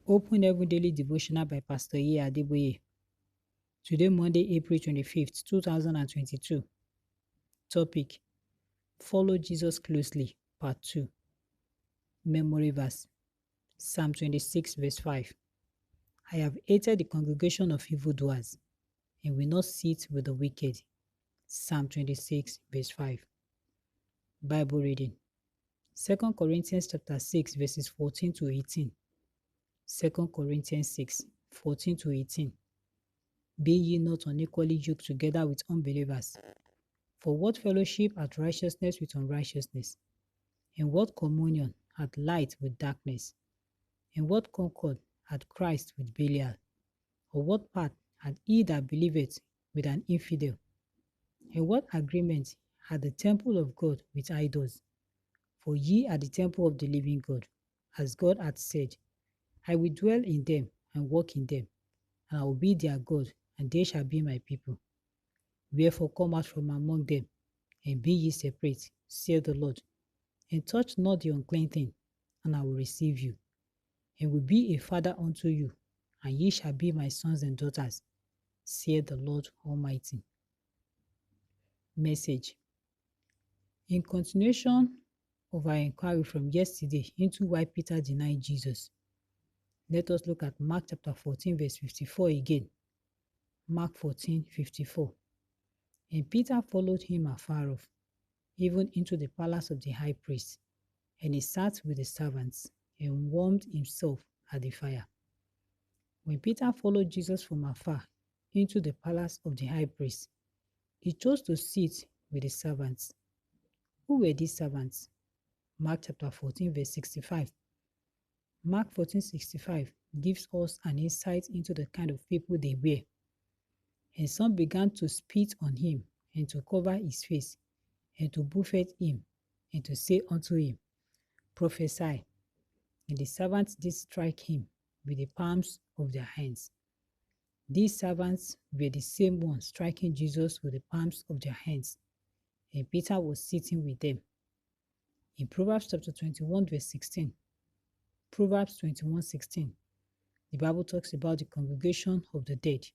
Open Heaven Daily Devotional by Pastor Adebayo. Today, Monday, April 25th, 2022. Topic: Follow Jesus closely, Part 2. Memory verse: Psalm 26, verse 5. I have hated the congregation of evildoers, and will not sit with the wicked. Psalm 26, verse 5. Bible reading: 2 Corinthians chapter 6, verses 14 to 18. 2 Corinthians 6, 14 to 18. Be ye not unequally yoked together with unbelievers. For what fellowship hath righteousness with unrighteousness? And what communion hath light with darkness? And what concord hath Christ with Belial? Or what part hath he that believeth with an infidel? And what agreement hath the temple of God with idols? For ye are the temple of the living God, as God hath said, I will dwell in them and walk in them, and I will be their God, and they shall be my people. Wherefore come out from among them, and be ye separate, saith the Lord, and touch not the unclean thing, and I will receive you, and will be a father unto you, and ye shall be my sons and daughters, saith the Lord Almighty. Message: in continuation of our inquiry from yesterday into why Peter denied Jesus, let us look at Mark chapter 14, verse 54 again. Mark 14:54. And Peter followed him afar off, even into the palace of the high priest, and he sat with the servants and warmed himself at the fire. When Peter followed Jesus from afar into the palace of the high priest, he chose to sit with the servants. Who were these servants? Mark chapter 14, verse 65. Mark 14:65 gives us an insight into the kind of people they were. And some began to spit on him, and to cover his face, and to buffet him, and to say unto him, Prophesy. And the servants did strike him with the palms of their hands. These servants were the same ones striking Jesus with the palms of their hands, and Peter was sitting with them. In Proverbs chapter 21, verse 16, Proverbs 21:16, the Bible talks about the congregation of the dead.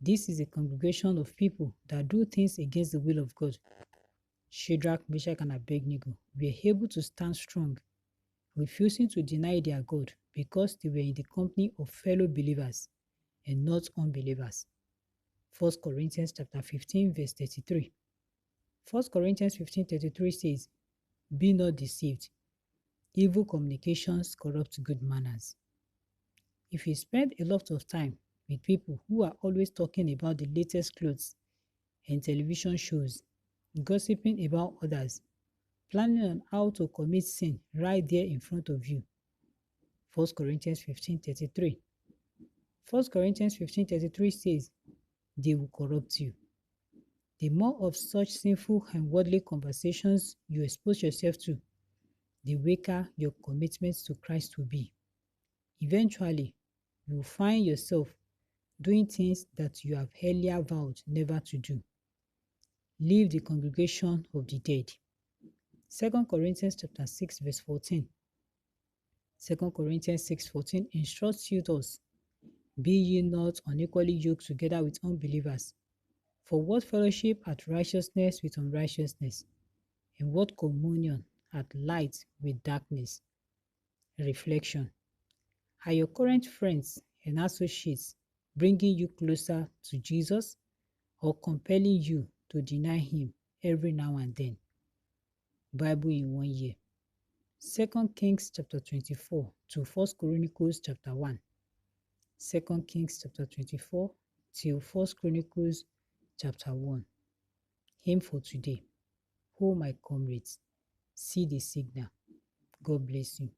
This is a congregation of people that do things against the will of God. Shadrach, Meshach, and Abednego were able to stand strong, refusing to deny their God because they were in the company of fellow believers and not unbelievers. 1 Corinthians chapter 15, verse 33. 1 Corinthians 15:33 says, Be not deceived. Evil communications corrupt good manners. If you spend a lot of time with people who are always talking about the latest clothes and television shows, gossiping about others, planning on how to commit sin right there in front of you. 1 Corinthians 15:33. 1 Corinthians 15:33 says, they will corrupt you. The more of such sinful and worldly conversations you expose yourself to, the weaker your commitment to Christ will be. Eventually, you will find yourself doing things that you have earlier vowed never to do. Leave the congregation of the dead. 2 Corinthians chapter 6, verse 14. 2 Corinthians 6:14 instructs you thus, Be ye not unequally yoked together with unbelievers. For what fellowship hath righteousness with unrighteousness? And what communion hath light with darkness? Reflection: are your current friends and associates bringing you closer to Jesus, or compelling you to deny him every now and then? Bible in 1 year. 2 Kings chapter 24 to 1 Chronicles chapter 1. 2 Kings chapter 24 till 1 Chronicles chapter 1. Hymn for today. Oh my comrades, see the signal. God bless you.